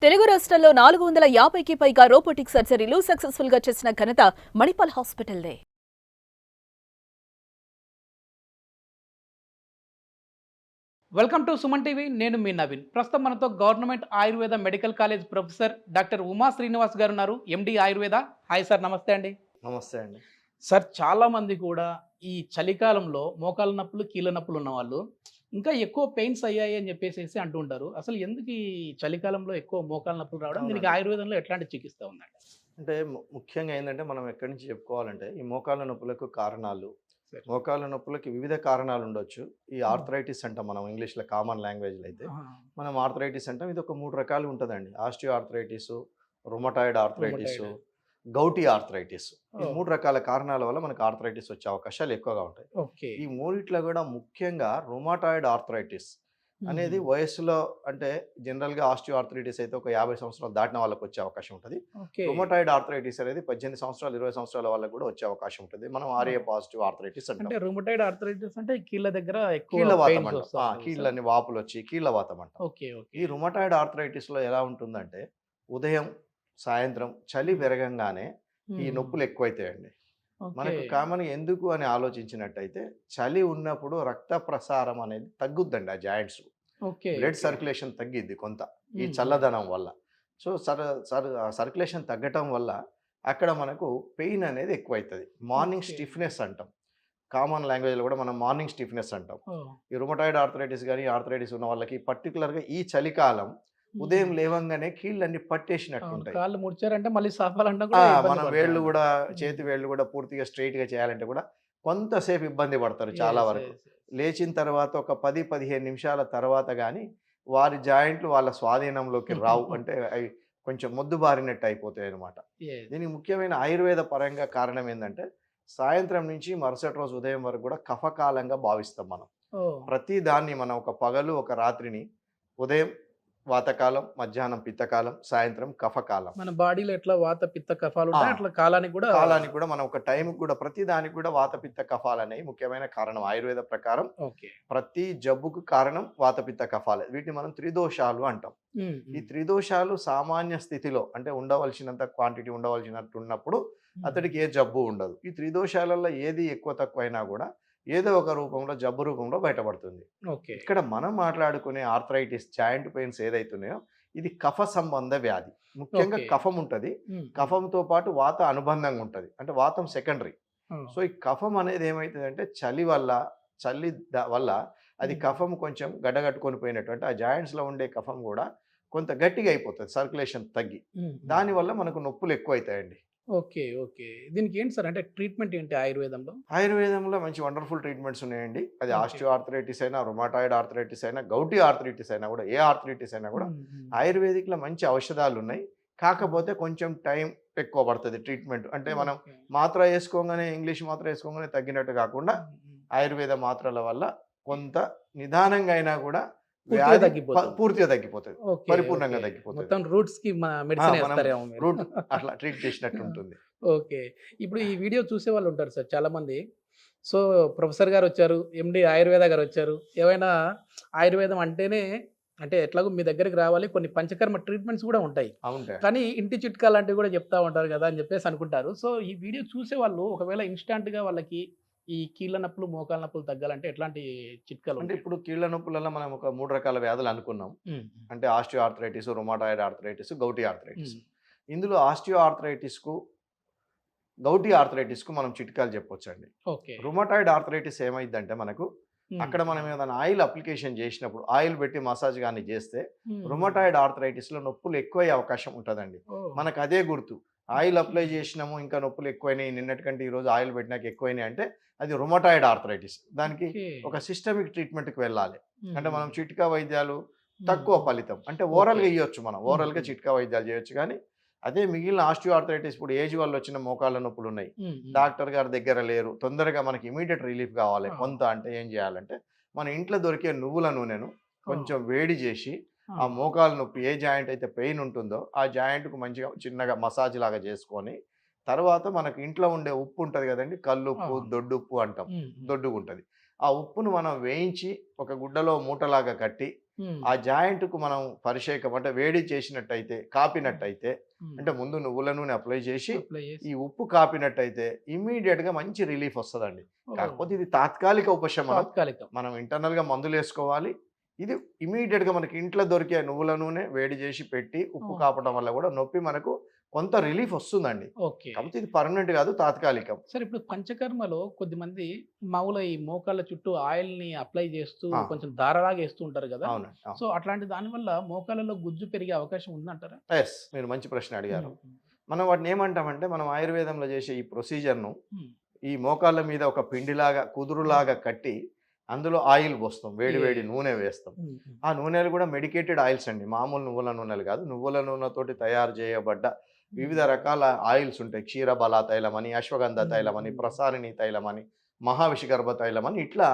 తెలుగు రాష్ట్రాల్లో 450కి పైగా రోబోటిక్ సర్జరీలు సక్సెస్ఫుల్ గా చేసిన ఘనత మణిపాల్ హాస్పిటల్దే. Welcome to Suman TV. నేను మీ నవీన్. ప్రస్తుతం మనతో government Ayurveda medical college professor doctor Uma Srinivas garu ఉన్నారు, ఎండి ఆయుర్వేద. హాయ్ సార్, నమస్తే అండి. నమస్తే అండి. సార్, చాలామంది కూడా ఈ చలికాలంలో మోకాళ్ళ నొప్పులు, కీళ్ళ నొప్పులు ఉన్న వాళ్ళు ఇంకా ఎక్కువ పెయిన్స్ అయ్యాయి అని చెప్పేసి అంటూ ఉంటారు. అసలు ఎందుకు ఈ చలికాలంలో ఎక్కువ మోకాళ్ళ నొప్పులు రావడం? దీనికి అవునండి. ఆయుర్వేదంలో ఎట్లాంటి చికిత్స ఉందండి? అంటే ముఖ్యంగా ఏందంటే మనం ఎక్కడి నుంచి చెప్పుకోవాలంటే ఈ మోకాళ్ళ నొప్పులకు కారణాలు, సరే. మోకాళ్ళ నొప్పులకి వివిధ కారణాలు ఉండొచ్చు. ఈ Hmm. ఆర్థరైటిస్ అంటాం మనం ఇంగ్లీష్‌లో కామన్ లాంగ్వేజ్‌లో అయితే. ఆహా. మనం ఆర్థరైటిస్ అంటాం. ఇది ఒక 3 రకాలు ఉంటదండి. Osteo arthritis, rheumatoid arthritis, rheumatoid. Gouty arthritis. ఈ Oh. 3 రకాల కారణాల వల్ల మనకు ఆర్థరైటిస్ వచ్చే అవకాశాలు ఎక్కువగా ఉంటాయి. ఓకే. ఈ మూడిట్లో కూడా ముఖ్యంగా రుమటాయిడ్ ఆర్థరైటిస్ అనేది వయస్సులో అంటే జనరల్‌గా ఆస్టియో ఆర్థరైటిస్ అయితే ఒక 50 సంవత్సరాలు దాటిన వాళ్ళకి వచ్చే అవకాశం ఉంటది. ఓకే. రుమటాయిడ్ ఆర్థరైటిస్ అనేది 18 సంవత్సరాలు, 20 సంవత్సరాల వాళ్ళకి కూడా వచ్చే అవకాశం ఉంటుంది. మనం ఆర్ఏ పాజిటివ్ ఆర్థరైటిస్ అంటాం. అంటే రుమటైడ్ ఆర్థరైటిస్ అంటే కీళ్ళ దగ్గర ఎక్కువ కీళ్ళ వాతం పెయిన్స్ అంటాం. వస్తా ఉంటాయి సార్. కీళ్ళని వాపులు వచ్చి కీళ్ళ వాతం అంటాం. ఓకే. ఓకే. ఈ రుమటాయిడ్ ఆర్థరైటిస్‌లో ఎలా ఉంటుందంటే ఉదయం, సాయంత్రం చలి పెరగంగానే ఈ నొప్పులు ఎక్కువైతాయండి. మనకు కామన్‌గా ఎందుకు అని ఆలోచించినట్టయితే చలి ఉన్నప్పుడు రక్త ప్రసారం అనేది తగ్గుద్దండి ఆ జాయింట్స్. ఓకే. బ్లడ్ సర్క్యులేషన్ తగ్గిద్ది కొంత ఈ చల్లదనం వల్ల. సో సర్క్యులేషన్ తగ్గటం వల్ల అక్కడ మనకు పెయిన్ అనేది ఎక్కువైతది. Morning okay. స్టిఫ్‌నెస్ అంటాం. కామన్ లాంగ్వేజ్‌లో కూడా మనం మార్నింగ్ స్టిఫ్‌నెస్ అంటాం. ఈ రుమటాయిడ్ ఆర్థరైటిస్ గాని, ఆర్థరైటిస్ ఉన్న వాళ్ళకి పర్టిక్యులర్‌గా ఈ చలికాలం ఉదయం లేవంగానే కీళ్ళన్నీ పట్టేసినట్టుంటాయి. కాళ్ళు ముడిచారంటే మళ్ళీ సాపాలంటే ఆ! కూడా ఇబ్బంది మనం వేళ్ళు పడతారు. గూడా చేతి వేళ్ళు గూడా పూర్తిగా స్ట్రెయిట్‌గా చేయాలంటే కూడా కొంతసేపు ఇబ్బంది పడతారు చాలా Yes, వరకు. yes, yes. లేచిన తర్వాత ఒక 10, 15 నిమిషాల తర్వాత గానీ వారి జాయింట్లు వాళ్ళ స్వాధీనంలోకి రావు. అంటే అవి కొంచెం మొద్దుబారినట్టు అయిపోతాయన్నమాట. Yes. దీనికి ముఖ్యమైన ఆయుర్వేద పరంగా కారణం ఏందంటే సాయంత్రం నుంచి మరుసటి రోజు ఉదయం వరకు కూడా కఫకాలంగా భావిస్తాం మనం. Oh, ప్రతి దాన్ని మనం ఒక పగలు, ఒక రాత్రిని ఉదయం వాతకాలం, మధ్యాహ్నం పిత్తకాలం, సాయంత్రం కఫకాలం. మన బాడీలో ఎట్లా వాత పిత్త కఫాలు ఉంటాయి ఆ. అట్లా కాలానికి కూడా కాలానికి కూడా మనం ఒక టైంకి కూడా ప్రతి దానికి కూడా వాతపిత్త కఫాలు అనేవి ముఖ్యమైన కారణం. ఆయుర్వేద ప్రకారం ఓకే. ప్రతి జబ్బుకు కారణం వాతపిత్త కఫాలే. వీటిని మనం త్రిదోషాలు అంటాం. ఈ త్రిదోషాలు సామాన్య స్థితిలో అంటే ఉండవలసినంత క్వాంటిటీ ఉండవలసినట్టు ఉన్నప్పుడు అతడికి ఏ జబ్బు ఉండదు. ఈ త్రిదోషాలలో ఏది ఎక్కువ తక్కువైనా కూడా ఏదో ఒక రూపంలో జబ్బు రూపంలో బయటపడుతుంది. ఓకే. ఇక్కడ మనం మాట్లాడుకునే ఆర్థరైటిస్ జాయింట్ పెయిన్స్ ఏదైతున్నాయో ఇది కఫ సంబంధ వ్యాధి. ముఖ్యంగా Okay. కఫం ఉంటుంది. కఫంతో పాటు వాత అనుబంధంగా ఉంటుంది. అంటే వాతం సెకండరీ. సో ఈ కఫం అనేది ఏమవుతుందంటే చలి వల్ల వల్ల అది కఫం కొంచెం గడ్డగట్టుకొని పోయినట్టు అంటే ఆ జాయింట్స్లో ఉండే కఫం కూడా కొంత గట్టిగా అయిపోతుంది సర్క్యులేషన్ తగ్గి. దానివల్ల మనకు నొప్పులు ఎక్కువ అవుతాయండి. ఓకే. ఓకే. దీనికి ఏంటి సార్ అంటే ట్రీట్మెంట్ ఏంటి ఆయుర్వేదంలో? ఆయుర్వేదంలో మంచి వండర్ఫుల్ ట్రీట్మెంట్స్ ఉన్నాయండి. అది Okay. ఆస్టియో ఆర్థరైటిస్ అయినా, రుమటాయిడ్ ఆర్థరైటిస్ అయినా, గౌటీ ఆర్థరైటిస్ అయినా కూడా ఏ ఆర్థరైటిస్ అయినా కూడా ఆయుర్వేదిక్‌లో మంచి ఔషధాలు ఉన్నాయి. కాకపోతే కొంచెం టైం ఎక్కువ పడుతుంది ట్రీట్మెంట్. అంటే మనం మాత్ర వేసుకోగానే ఇంగ్లీష్ మాత్ర వేసుకోగానే తగ్గినట్టు కాకుండా ఆయుర్వేద మాత్రల వల్ల కొంత నిదానంగా అయినా కూడా పూర్తిగా వ్యాధి తగ్గిపోతుంది. పూర్తిగా తగ్గిపోతుంది. ఓకే. పరిపూర్ణంగా ఓకే. తగ్గిపోతుంది. మొత్తం రూట్స్ కి మెడిసిన్ మనం వేస్తారేమో మీరు. రూట్ అట్లా ట్రీట్ చేసినట్టు ఉంటుంది. ఓకే. ఇప్పుడు ఈ వీడియో చూసే వాళ్ళు ఉంటారు సార్ చాలామంది. సో, ప్రొఫెసర్ గారు వచ్చారు, ఎండి ఆయుర్వేద గారు వచ్చారు. ఏమైనా ఆయుర్వేదం అంటేనే అంటే ఎట్లాగో మీ దగ్గరికి రావాలి, కొన్ని పంచకర్మ ట్రీట్మెంట్స్ కూడా ఉంటాయి. అవుంటాయి. కానీ ఇంటి చిట్కా లాంటివి కూడా చెప్తా ఉంటారు కదా అని చెప్పేసి అనుకుంటారు. సో, ఈ వీడియో చూసే వాళ్ళు ఒకవేళ ఇన్‌స్టాంట్‌గా వాళ్ళకి ఈ కీళ్ళ నొప్పులు, మోకాళ్ళ నొప్పులు తగ్గాలంటే ఎట్లాంటి చిట్కాలు అంటే ఉంటాయి? ఇప్పుడు కీళ్ళ నొప్పులలో మనం ఒక 3 రకాల వ్యాధులు అనుకున్నాం. అంటే osteo arthritis, rheumatoid arthritis, gouty arthritis. ఇందులో ఆస్టియో ఆర్థరైటిస్‌కు, గౌటీ ఆర్థరైటిస్‌కు మనం చిట్కాలు చెప్పొచ్చండి. ఓకే. రుమటాయిడ్ ఆర్థరైటిస్ ఏమైద్దంటే మనకు అక్కడ మనం ఏదైనా ఆయిల్ అప్లికేషన్ చేసినప్పుడు ఆయిల్ పెట్టి మసాజ్ గాని చేస్తే రుమటాయిడ్ ఆర్థరైటిస్‌లో నొప్పులు ఎక్కువయ్యే అవకాశం ఉంటదండి. మనకు అదే గుర్తు. ఆయిల్ అప్లై చేసినాము ఇంకా నొప్పులు ఎక్కువైనాయి నిన్నటి కంటే ఈరోజు ఆయిల్ పెట్టినాక ఎక్కువైనాయి అంటే అది రుమటాయిడ్ ఆర్థరైటిస్. దానికి ఒక సిస్టమిక్ ట్రీట్మెంట్‌కి వెళ్ళాలి. అంటే మనం చిట్కా వైద్యాలు తక్కువ ఫలితం. అంటే ఓరల్‌గా ఇయ్యొచ్చు మనం. ఓరల్‌గా చిట్కా వైద్యాలు చేయొచ్చు కానీ అదే మిగిలిన ఆస్టియో ఆర్థరైటిస్ ఇప్పుడు ఏజ్ వల్ల వచ్చిన మోకాళ్ళ నొప్పులు ఉన్నాయి. డాక్టర్ గారి దగ్గర లేరు. తొందరగా మనకి ఇమ్మీడియేట్ రిలీఫ్ కావాలి. కొంత అంటే ఏం చేయాలంటే మన ఇంట్లో దొరికే నువ్వుల నూనెను కొంచెం వేడి చేసి ఆ మోకాలు నొప్పి ఏ జాయింట్ అయితే పెయిన్ ఉంటుందో ఆ జాయింట్‌కు మంచిగా చిన్నగా మసాజ్ లాగా చేసుకొని తర్వాత మనకు ఇంట్లో ఉండే ఉప్పు ఉంటది కదండీ! కల్లుప్పు, దొడ్డుప్పు అంటాం. దొడ్డుగుంటది. ఆ ఉప్పును మనం వేయించి ఒక గుడ్డలో మూటలాగా కట్టి ఆ జాయింట్కు మనం పరిషేకం అంటే వేడి చేసినట్టయితే కాపినట్టయితే అంటే ముందు నువ్వుల నూనె అప్లై చేసి ఈ ఉప్పు కాపినట్టయితే ఇమ్మీడియట్గా మంచి రిలీఫ్ వస్తుందండి. కాకపోతే ఇది తాత్కాలిక ఉపశమనం. మనం ఇంటర్నల్గా మందులు వేసుకోవాలి. ఇది ఇమీడియట్గా మనకి ఇంట్లో దొరికే నువ్వుల నూనె వేడి చేసి పెట్టి ఉప్పు కాపడం వల్ల కూడా నొప్పి మనకు కొంత రిలీఫ్ వస్తుందండి. కాకపోతే ఇది పర్మనెంట్ కాదు, తాత్కాలికం. సరే, ఇప్పుడు పంచకర్మలో కొద్దిమంది మామూలుగా ఈ మోకాళ్ళ చుట్టూ ఆయిల్ ని అప్లై చేస్తూ కొంచెం దారలాగా వేస్తూ ఉంటారు కదా. సో అట్లాంటి దాని వల్ల మోకాళ్ళలో గుజ్జు పెరిగే అవకాశం ఉందంటారా? ఎస్, మీరు మంచి ప్రశ్న అడిగారు. మనం వాటిని ఏమంటామంటే మనం ఆయుర్వేదంలో చేసే ఈ ప్రొసీజర్ను ఈ మోకాళ్ళ మీద ఒక పిండిలాగా కుదురులాగా కట్టి అందులో ఆయిల్ పోస్తాం, వేడి వేడి నూనె వేస్తాం. ఆ నూనెలు కూడా మెడికేటెడ్ ఆయిల్స్ అండి, మామూలు నువ్వుల నూనెలు కాదు. నువ్వుల నూనెతోటి తయారు చేయబడ్డ వివిధ రకాల ఆయిల్స్ ఉంటాయి. క్షీరబల తైలం అని, అశ్వగంధ తైలం అని, ప్రసారిణి తైలం అని, మహావిషగర్భ తైలం అని, ఇట్లా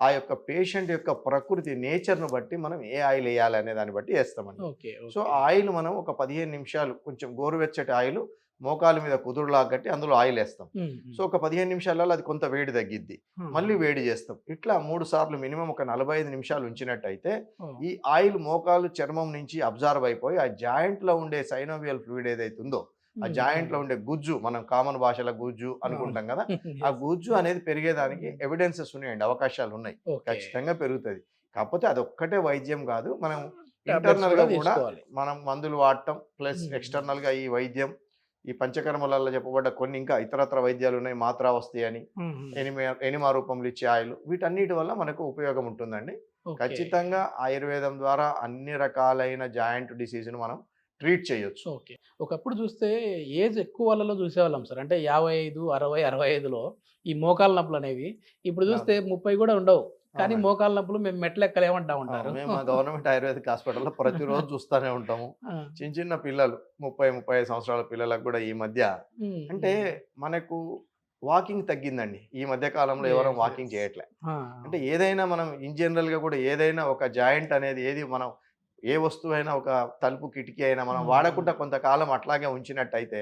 ఆ యొక్క పేషెంట్ యొక్క ప్రకృతి నేచర్ను బట్టి మనం ఏ ఆయిల్ వేయాలి అనే దాన్ని బట్టి వేస్తామండి. సో ఆయిల్ మనం ఒక 15 నిమిషాలు కొంచెం గోరువెచ్చటి ఆయిల్ మోకాల మీద కుదురులాగా కట్టి అందులో ఆయిల్ వేస్తాం. సో ఒక 15 నిమిషాలలో అది కొంత వేడి తగ్గిద్ది, మళ్ళీ వేడి చేస్తాం. ఇట్లా 3 సార్లు మినిమం ఒక 45 నిమిషాలు ఉంచినట్టయితే ఈ ఆయిల్ మోకాలు చర్మం నుంచి అబ్జర్వ్ అయిపోయి ఆ జాయింట్ లో ఉండే సైనోవియల్ ఫ్లూయిడ్ ఏదైతే ఉందో ఆ జాయింట్ లో ఉండే గుజ్జు, మనం కామన్ భాషలో గుజ్జు అనుకుంటాం కదా, ఆ గుజ్జు అనేది పెరిగేదానికి ఎవిడెన్సెస్ ఉన్నాయండి, అవకాశాలు ఉన్నాయి, ఖచ్చితంగా పెరుగుతుంది. కాకపోతే అది ఒక్కటే వైద్యం కాదు, మనం ఇంటర్నల్ గా కూడా మనం మందులు వాడటం ప్లస్ ఎక్స్టర్నల్ గా ఈ వైద్యం, ఈ పంచకర్మలలో చెప్పబడ్డ కొన్ని ఇంకా ఇతరత్ర వైద్యాలు ఉన్నాయి, మాత్రా వస్తాయి అని, ఎనిమా రూపంలో ఇచ్చే ఆయిల్, వీటన్నిటి వల్ల మనకు ఉపయోగం ఉంటుందండి. ఖచ్చితంగా ఆయుర్వేదం ద్వారా అన్ని రకాలైన జాయింట్ డిసీజ్ను మనం ట్రీట్ చేయొచ్చు. ఒకప్పుడు చూస్తే ఏజ్ ఎక్కువ వాళ్ళలో చూసేవాళ్ళం సార్, అంటే 55, 60, 65లో ఈ మోకాల నొప్పులు అనేవి. ఇప్పుడు చూస్తే 30 కూడా ఉండవు, కానీ మోకాల నొప్పులు మేము మెట్లు ఎక్కలేమంటా ఉంటారు. మేము గవర్నమెంట్ ఆయుర్వేదిక్ హాస్పిటల్లో ప్రతిరోజు చూస్తూనే ఉంటాము. చిన్న చిన్న పిల్లలు 30-35 సంవత్సరాల పిల్లలకు కూడా ఈ మధ్య అంటే మనకు వాకింగ్ తగ్గిందండి. ఈ మధ్య కాలంలో ఎవరు వాకింగ్ చేయట్లే. అంటే ఏదైనా మనం ఇన్ జనరల్ గా కూడా ఏదైనా ఒక జాయింట్ అనేది ఏది మనం ఏ వస్తువైనా ఒక తలుపు కిటికీ అయినా మనం వాడకుండా కొంతకాలం అట్లాగే ఉంచినట్టయితే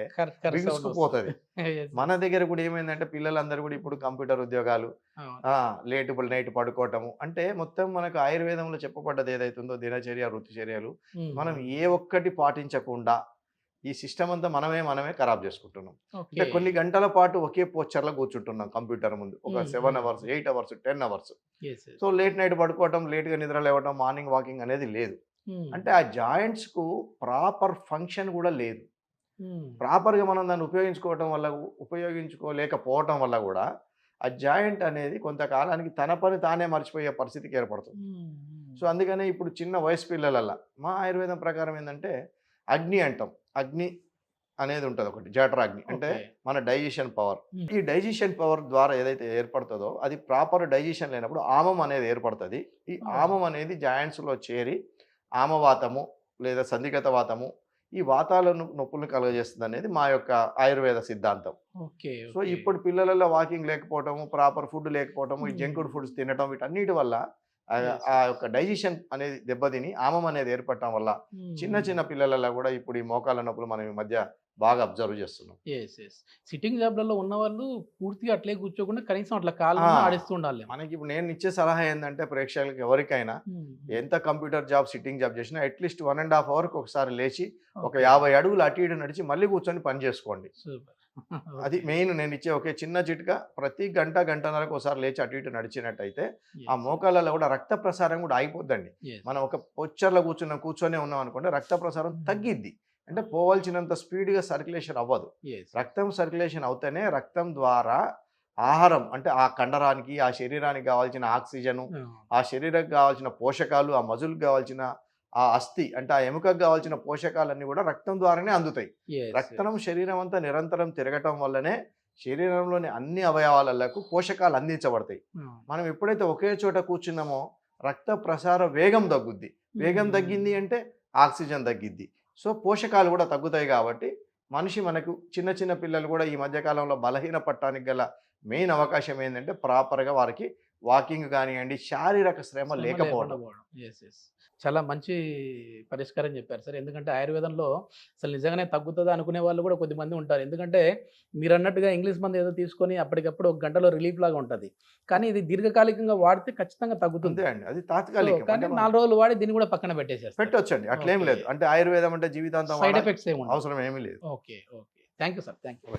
బిగుసుకుపోతుంది. మన దగ్గర కూడా ఏమైందంటే పిల్లలందరూ కూడా ఇప్పుడు కంప్యూటర్ ఉద్యోగాలు, లేటుబుల్ నైట్ పడుకోవటము, అంటే మొత్తం మనకు ఆయుర్వేదంలో చెప్పబడ్డది ఏదైతుందో దినచర్య ఋతుచర్యలు మనం ఏ ఒక్కటి పాటించకుండా ఈ సిస్టమ్ అంతా మనమే ఖరాబ్ చేసుకుంటున్నాం. అంటే కొన్ని గంటల పాటు ఒకే పోస్చర్లో కూర్చుంటున్నాం కంప్యూటర్ ముందు, ఒక 7 hours 8 hours 10 hours. So late night పడుకోవటం, లేట్గా నిద్ర లేవటం, మార్నింగ్ వాకింగ్ అనేది లేదు. అంటే ఆ జాయింట్స్ కు ప్రాపర్ ఫంక్షన్ కూడా లేదు. ప్రాపర్ గా మనం దాన్ని ఉపయోగించుకోలేకపోవటం వల్ల కూడా ఆ జాయింట్ అనేది కొంతకాలానికి తన పని తానే మర్చిపోయే పరిస్థితికి ఏర్పడుతుంది. సో అందుకనే ఇప్పుడు చిన్న వయసు పిల్లలల్లా మా ఆయుర్వేదం ప్రకారం ఏంటంటే అగ్ని అంటాం. అగ్ని అనేది ఉంటుంది ఒకటి, జఠరాగ్ని, అంటే మన డైజెషన్ పవర్. ఈ డైజెషన్ పవర్ ద్వారా ఏదైతే ఏర్పడుతుందో అది ప్రాపర్ డైజెషన్ లేనప్పుడు ఆమం అనేది ఏర్పడుతుంది. ఈ ఆమం అనేది జాయింట్స్ లో చేరి ఆమవాతము లేదా సంధిగత వాతము, ఈ వాతాలను నొప్పులను కలుగజేస్తుంది అనేది మా యొక్క ఆయుర్వేద సిద్ధాంతం. సో ఇప్పుడు పిల్లలలో వాకింగ్ లేకపోవటము, ప్రాపర్ ఫుడ్ లేకపోవటము, ఈ జంక్ ఫుడ్స్ తినటం, వీటన్నిటి వల్ల ఆ యొక్క డైజెషన్ అనేది దెబ్బతిని ఆమం అనేది ఏర్పడటం వల్ల చిన్న చిన్న పిల్లలలో కూడా ఇప్పుడు ఈ మోకాళ్ళ నొప్పులు మనం ఈ మధ్య బాగా అబ్జర్వ్ చేస్తున్నాం. సిట్టింగ్ జాబ్లలో ఉన్న వాళ్ళు పూర్తిగా అట్లే కూర్చోకుండా కనీసం అట్లా కాళ్ళు ఆడిస్తూ ఉండాలి. మనకి ఇప్పుడు నేను ఇచ్చే సలహా ఏంటంటే ప్రేక్షకులకు ఎవరికైనా ఎంత కంప్యూటర్ జాబ్ సిట్టింగ్ జాబ్ చేసినా అట్లీస్ట్ 1.5 అవర్కి ఒకసారి లేచి ఒక 50 అడుగులు అటు ఇటు నడిచి మళ్ళీ కూర్చొని పని చేసుకోండి. అది మెయిన్ నేను ఇచ్చే ఒకే చిన్న చిట్కా. ప్రతి గంటన్నరకు ఒకసారి లేచి అటు ఇటు నడిచినట్టయితే ఆ మోకాళ్ళలో కూడా రక్త ప్రసారం కూడా ఆగిపోద్దండి. మనం ఒక పొచ్చర్లో కూర్చొనే ఉన్నాం అనుకోండి, రక్త ప్రసారం తగ్గిద్ది. అంటే పోవాల్సినంత స్పీడ్గా సర్క్యులేషన్ అవ్వదు. రక్తం సర్క్యులేషన్ అవుతేనే రక్తం ద్వారా ఆహారం, అంటే ఆ కండరానికి ఆ శరీరానికి కావాల్సిన ఆక్సిజను, ఆ శరీరానికి కావాల్సిన పోషకాలు, ఆ మజులకు కావాల్సిన ఆ అస్థి అంటే ఆ ఎముకకు కావాల్సిన పోషకాలన్నీ కూడా రక్తం ద్వారానే అందుతాయి. రక్తం శరీరం అంతా నిరంతరం తిరగటం వల్లనే శరీరంలోని అన్ని అవయవాలకు పోషకాలు అందించబడతాయి. మనం ఎప్పుడైతే ఒకే చోట కూర్చున్నామో రక్త ప్రసార వేగం తగ్గుద్ది. వేగం తగ్గింది అంటే ఆక్సిజన్ తగ్గిద్ది. సో పోషకాలు కూడా తగ్గుతాయి. కాబట్టి మనిషి మనకు చిన్న చిన్న పిల్లలు కూడా ఈ మధ్యకాలంలో బలహీన పట్టడానికి గల మెయిన్ అవకాశం ఏంటంటే ప్రాపర్గా వారికి వాకింగ్ కానివ్వండి, శారీరక శ్రమ లేకపోవడం. Yes, yes. చాలా మంచి పరిష్కారం చెప్పారు సార్. ఎందుకంటే ఆయుర్వేదంలో అసలు నిజంగానే తగ్గుతుందా అనుకునే వాళ్ళు కూడా కొద్దిమంది ఉంటారు. ఎందుకంటే మీరు అన్నట్టుగా ఇంగ్లీష్ మందు ఏదో తీసుకొని అప్పటికప్పుడు ఒక గంటలో రిలీఫ్ లాగా ఉంటుంది. కానీ ఇది దీర్ఘకాలికంగా వాడితే ఖచ్చితంగా తగ్గుతుంది. అంతే అండి, అది తాత్కాలికం. కానీ 4 రోజులు వాడి దీన్ని కూడా పక్కన పెట్టేసేస్తారు. పెట్టొచ్చండి, అట్లేం Okay. లేదు. అంటే ఆయుర్వేదం అంటే జీవితాంతం సైడ్ ఎఫెక్ట్స్ ఏమి అవసరం ఏమీ లేదు. Okay. Thank you sir. Thank you.